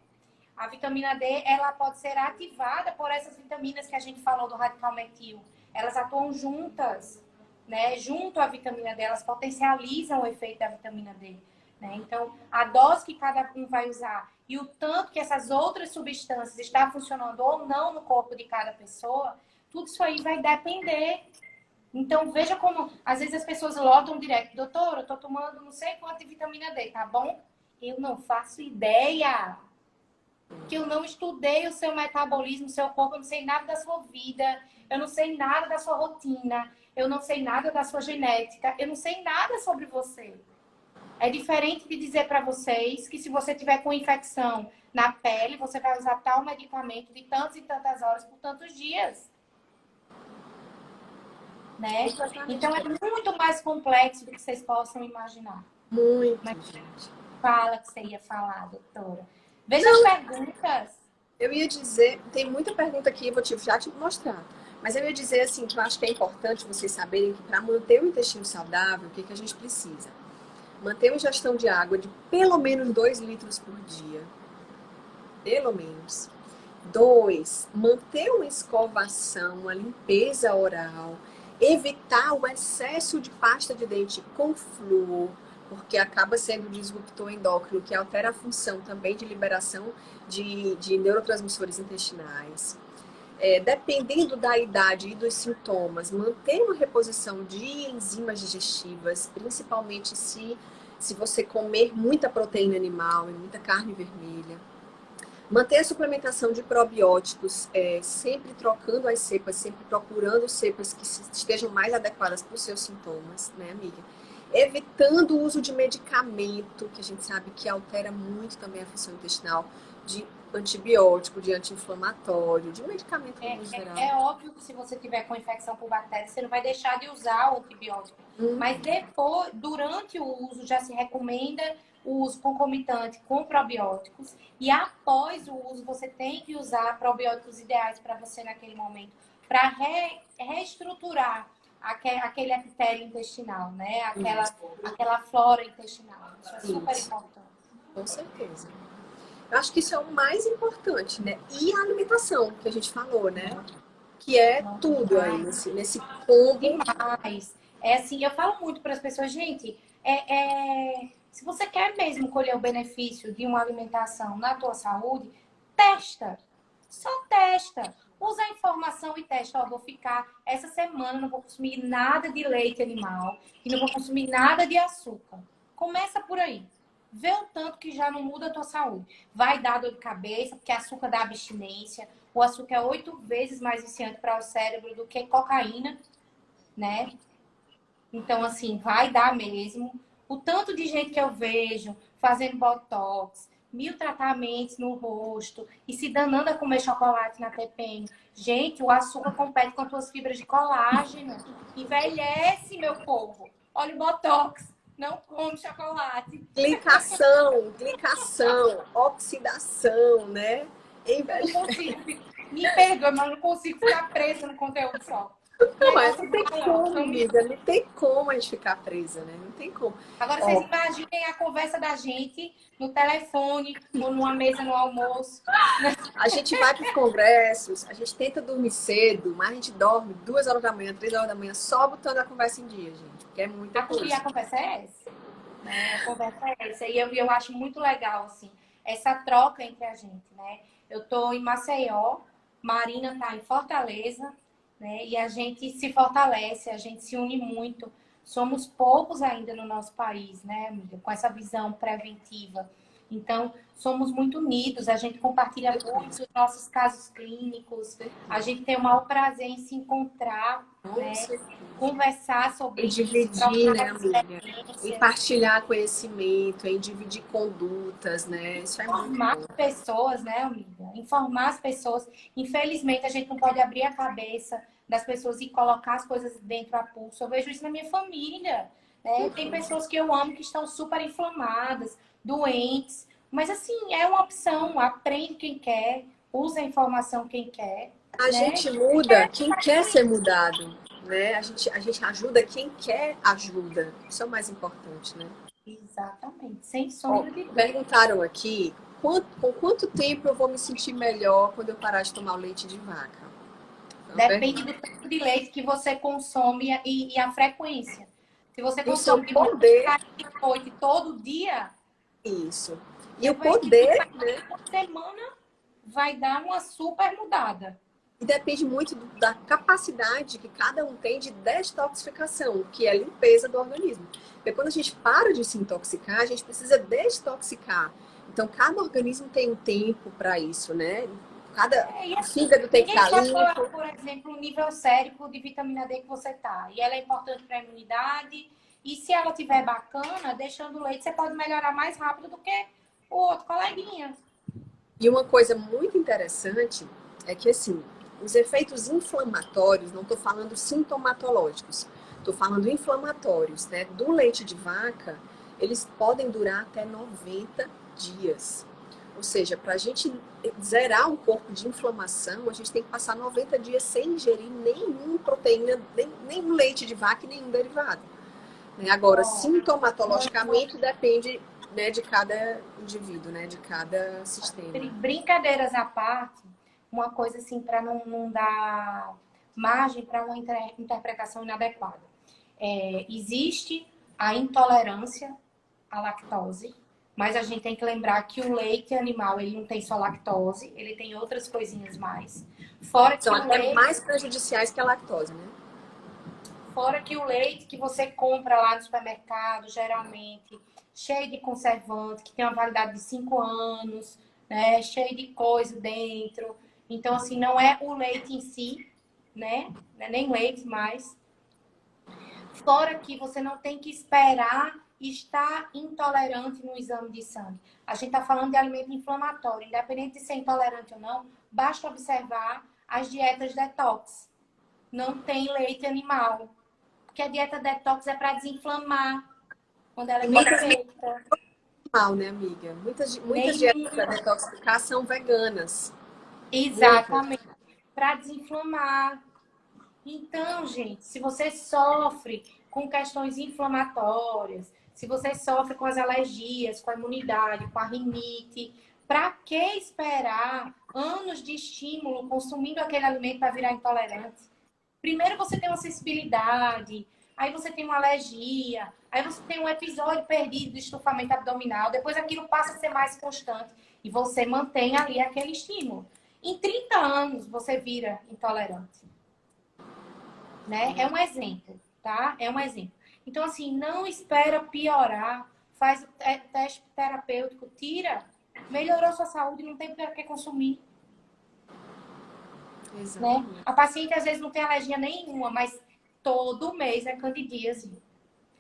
A vitamina D, ela pode ser ativada por essas vitaminas que a gente falou do radical metil. Elas atuam juntas, né? Junto à vitamina D, elas potencializam o efeito da vitamina D, né? Então, a dose que cada um vai usar e o tanto que essas outras substâncias estão funcionando ou não no corpo de cada pessoa, tudo isso aí vai depender. Então, veja como, às vezes as pessoas lotam direto, doutora, eu tô tomando não sei quanto de vitamina D, tá bom? Eu não faço ideia, que eu não estudei o seu metabolismo, o seu corpo, eu não sei nada da sua vida, eu não sei nada da sua rotina, eu não sei nada da sua genética, eu não sei nada sobre você. É diferente de dizer para vocês que se você tiver com infecção na pele, você vai usar tal medicamento de tantas e tantas horas por tantos dias. Né? Então é muito mais complexo do que vocês possam imaginar. Muito. Mas fala que você ia falar, doutora. Veja as perguntas. Eu ia dizer, tem muita pergunta aqui, vou já te mostrar. Mas eu ia dizer assim, que eu acho que é importante vocês saberem que para manter o intestino saudável, o que a gente precisa? Manter uma ingestão de água de pelo menos 2 litros por dia. Pelo menos. 2, manter uma escovação, uma limpeza oral. Evitar o excesso de pasta de dente com flúor, porque acaba sendo disruptor endócrino, que altera a função também de liberação de neurotransmissores intestinais. Dependendo da idade e dos sintomas, manter uma reposição de enzimas digestivas, principalmente se você comer muita proteína animal e muita carne vermelha. Manter a suplementação de probióticos, sempre trocando as cepas, sempre procurando cepas que estejam mais adequadas para os seus sintomas, né, amiga? Evitando o uso de medicamento, que a gente sabe que altera muito também a função intestinal, de antibiótico, de anti-inflamatório, de medicamento no geral. É óbvio que se você tiver com infecção por bactéria, você não vai deixar de usar o antibiótico. Mas depois, durante o uso, já se recomenda o uso concomitante com probióticos. E após o uso, você tem que usar probióticos ideais para você naquele momento, para reestruturar aquele epitélio intestinal, né? Aquela flora intestinal. Isso é super importante. Com certeza. Eu acho que isso é o mais importante, né? E a alimentação, que a gente falou, né? Que é tudo aí, nesse combo. Demais. É assim, eu falo muito para as pessoas, gente, se você quer mesmo colher o benefício de uma alimentação na tua saúde, testa. Só testa. Usa a informação e testa. Ó, vou ficar, essa semana não vou consumir nada de leite animal e não vou consumir nada de açúcar. Começa por aí. Vê o tanto que já não muda a tua saúde. Vai dar dor de cabeça, porque açúcar dá abstinência. O açúcar é 8 vezes mais viciante para o cérebro do que cocaína, né? Então, assim, vai dar mesmo. O tanto de gente que eu vejo fazendo botox, 1000 tratamentos no rosto e se danando a comer chocolate na TPM. Gente, o açúcar compete com as tuas fibras de colágeno. Envelhece, meu povo. Olha o botox. Não come chocolate. Glicação, oxidação, né? Não consigo. Me perdoe, mas não consigo ficar presa no conteúdo só. Mas não tem como, amiga. Não tem como a gente ficar presa, né? Não tem como. Agora, vocês imaginem a conversa da gente no telefone ou numa mesa no almoço. A gente vai para os congressos, a gente tenta dormir cedo, mas a gente dorme 2 horas da manhã, 3 horas da manhã, só botando a conversa em dia, gente. Porque é muita coisa. E a conversa é essa. Né? A conversa é essa. E eu acho muito legal, assim, essa troca entre a gente, né? Eu tô em Maceió, Marina tá em Fortaleza, né? E a gente se fortalece, a gente se une muito. Somos poucos ainda no nosso país, né, amiga? Com essa visão preventiva. Então, somos muito unidos, a gente compartilha muito os nossos casos clínicos, a gente tem o maior prazer em se encontrar, né? Conversar sobre isso, dividir, né, amiga? E partilhar conhecimento, em dividir condutas, né? Isso é muito informar bom. as pessoas, né, amiga? Informar as pessoas. Infelizmente, a gente não pode abrir a cabeça das pessoas e colocar as coisas dentro a pulso. Eu vejo isso na minha família, né? Tem pessoas que eu amo que estão super inflamadas, doentes, mas assim, é uma opção. Aprende quem quer, usa a informação quem quer. A gente muda quem quer ser mudado, né? A gente ajuda quem quer ajuda. Isso é o mais importante, né? Exatamente, sem sombra de dúvida. Perguntaram aqui, com quanto tempo eu vou me sentir melhor quando eu parar de tomar o leite de vaca? Depende do tanto de leite que você consome e a frequência. Se você consome leite todo dia... Isso. E o poder, né? Uma semana vai dar uma super mudada. E depende muito da capacidade que cada um tem de detoxificação, que é a limpeza do organismo. Porque quando a gente para de se intoxicar, a gente precisa detoxicar. Então, cada organismo tem um tempo para isso, né? Cada fígado tem que estar limpo. Por exemplo, o nível sérico de vitamina D que você tá. E ela é importante para a imunidade. E se ela tiver bacana, deixando o leite, você pode melhorar mais rápido do que o outro coleguinha. E uma coisa muito interessante é que, assim, os efeitos inflamatórios, não estou falando sintomatológicos, estou falando inflamatórios, né? Do leite de vaca, eles podem durar até 90 dias. Ou seja, para a gente zerar um corpo de inflamação, a gente tem que passar 90 dias sem ingerir nenhuma proteína, nem leite de vaca e nenhum derivado. Agora, sintomatologicamente, depende, né, de cada indivíduo, né, de cada sistema. Brincadeiras à parte, uma coisa assim, para não dar margem para uma interpretação inadequada. Existe a intolerância à lactose, mas a gente tem que lembrar que o leite animal, ele não tem só lactose, ele tem outras coisinhas mais. Fora que são até mais prejudiciais que a lactose, né? Fora que o leite que você compra lá no supermercado, geralmente, cheio de conservante, que tem uma validade de 5 anos, né? Cheio de coisa dentro. Então, assim, não é o leite em si, né? Não é nem leite mais. Fora que você não tem que esperar está intolerante no exame de sangue. A gente está falando de alimento inflamatório. Independente de ser intolerante ou não, basta observar as dietas detox. Não tem leite animal. Porque a dieta detox é para desinflamar. Quando ela é bem feita. Mal, né, amiga? Muitas dietas para detoxificar são veganas. Exatamente. Para desinflamar. Então, gente, se você sofre com questões inflamatórias, se você sofre com as alergias, com a imunidade, com a rinite, para que esperar anos de estímulo consumindo aquele alimento para virar intolerante? Primeiro você tem uma sensibilidade, aí você tem uma alergia, aí você tem um episódio perdido de estufamento abdominal, depois aquilo passa a ser mais constante e você mantém ali aquele estímulo. Em 30 anos você vira intolerante. Né? É um exemplo, tá? É um exemplo. Então, assim, não espera piorar, faz o teste terapêutico, tira, melhorou sua saúde, não tem por que consumir. Né? A paciente às vezes não tem alergia nenhuma, mas todo mês é candidíase.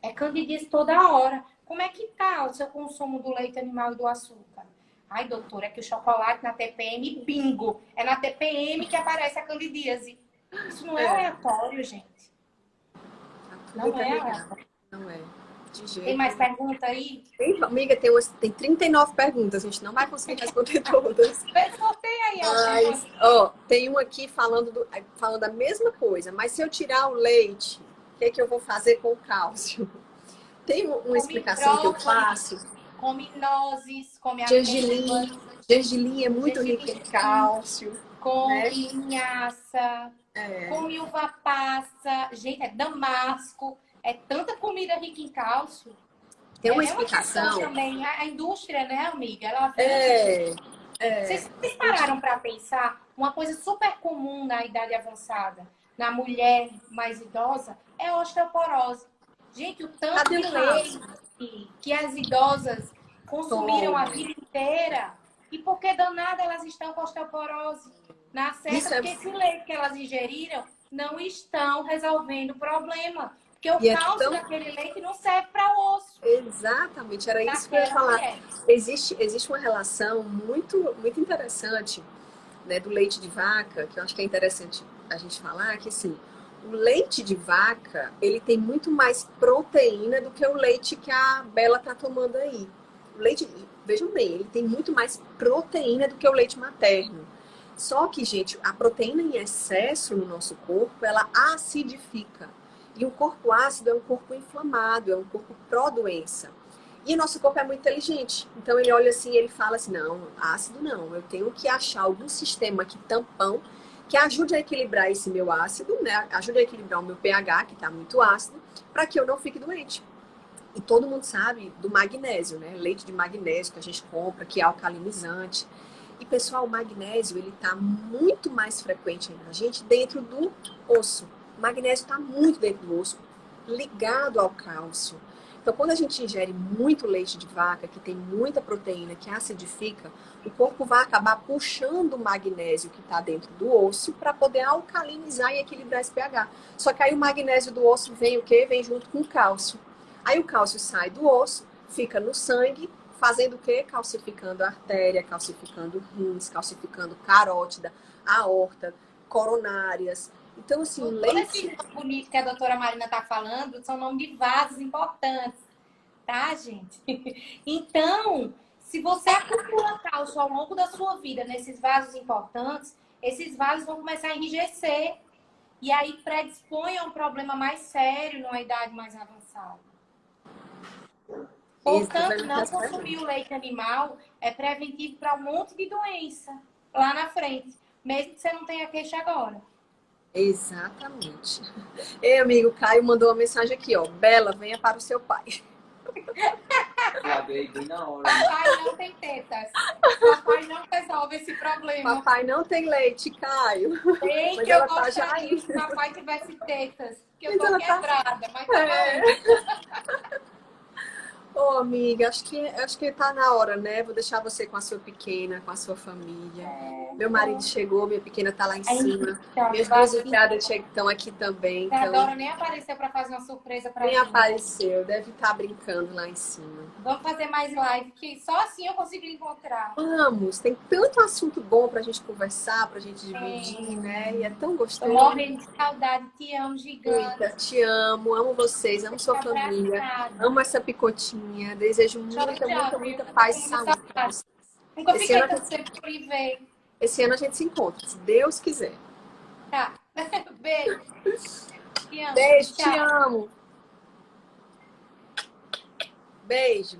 É candidíase toda hora. Como é que tá o seu consumo do leite animal e do açúcar? Ai, doutora, é que o chocolate na TPM, bingo, é na TPM que aparece a candidíase. Isso não é aleatório, gente. Não é aleatório. Não é. De jeito. Tem mais pergunta aí? Amiga, tem 39 perguntas. A gente não vai conseguir responder todas. Sorteia aí. Mas, tem um aqui falando a mesma coisa. Mas se eu tirar o leite, o que é que eu vou fazer com o cálcio? Tem uma explicação que eu faço. Come nozes, come gergelim. Gergelim é muito rico em cálcio. Come linhaça. Come uva passa. Gente, é damasco. É tanta comida rica em cálcio. Tem uma explicação. Também. A indústria, né, amiga? Ela Vocês pararam para pensar? Uma coisa super comum na idade avançada, na mulher mais idosa, é a osteoporose. Gente, o tanto de leite que as idosas consumiram a vida inteira. E por que danada elas estão com osteoporose? Na certa, porque esse leite que elas ingeriram não estão resolvendo o problema. Porque o cálcio daquele leite não serve para o osso. Exatamente, era isso que eu ia falar. Existe uma relação muito, muito interessante, né, do leite de vaca, que eu acho que é interessante a gente falar, que assim, o leite de vaca, ele tem muito mais proteína do que o leite que a Bela tá tomando aí. O leite, vejam bem, ele tem muito mais proteína do que o leite materno. Só que, gente, a proteína em excesso no nosso corpo, ela acidifica. E o corpo ácido é um corpo inflamado, é um corpo pró-doença. E o nosso corpo é muito inteligente. Então ele olha assim e ele fala assim, não, ácido não, eu tenho que achar algum sistema aqui, tampão, que ajude a equilibrar esse meu ácido, né? Ajude a equilibrar o meu pH, que está muito ácido, para que eu não fique doente. E todo mundo sabe do magnésio, né? Leite de magnésio que a gente compra, que é alcalinizante. E, pessoal, o magnésio, ele tá muito mais frequente na gente dentro do osso. O magnésio está muito dentro do osso, ligado ao cálcio. Então, quando a gente ingere muito leite de vaca, que tem muita proteína, que acidifica, o corpo vai acabar puxando o magnésio que está dentro do osso para poder alcalinizar e equilibrar esse pH. Só que aí o magnésio do osso vem o quê? Vem junto com o cálcio. Aí o cálcio sai do osso, fica no sangue, fazendo o quê? Calcificando a artéria, calcificando rins, calcificando carótida, aorta, coronárias. Então, assim, o leite... Todo esse nome bonito que a doutora Marina está falando são nomes de vasos importantes, tá, gente? Então, se você acumula cálcio ao longo da sua vida nesses vasos importantes, esses vasos vão começar a enrijecer e aí predispõe a um problema mais sério numa idade mais avançada. Portanto, não consumir o leite animal é preventivo para um monte de doença lá na frente, mesmo que você não tenha queixa agora. Exatamente. Ei, amigo, Caio mandou uma mensagem aqui, ó. Bela, venha para o seu pai. Bem na hora. Papai não tem tetas. Papai não resolve esse problema. Papai não tem leite, Caio. Tem que eu gostaria que papai tivesse tetas. Porque eu tô quebrada, mas tá Ô, amiga, acho que tá na hora, né? Vou deixar você com a sua pequena, com a sua família. Meu marido chegou, minha pequena tá lá em cima. Minhas duas enteadas estão aqui também. A Então, Dora nem apareceu para fazer uma surpresa pra nem gente. apareceu, deve estar brincando lá em cima. Vamos fazer mais live, que só assim eu consigo encontrar. Vamos, tem tanto assunto bom pra gente conversar, pra gente dividir, né? E é tão Tô gostoso. morrendo de saudade, te amo, gigante. Eita, te amo vocês, amo sua família, amo essa picotinha. Desejo muita paz e saúde pra vocês. Nunca Esse fiquei ano, tanto tempo por ir ver. esse ano a gente se encontra, se Deus quiser. Tá. Beijo. Te amo. Beijo, te Tchau. amo. Beijo.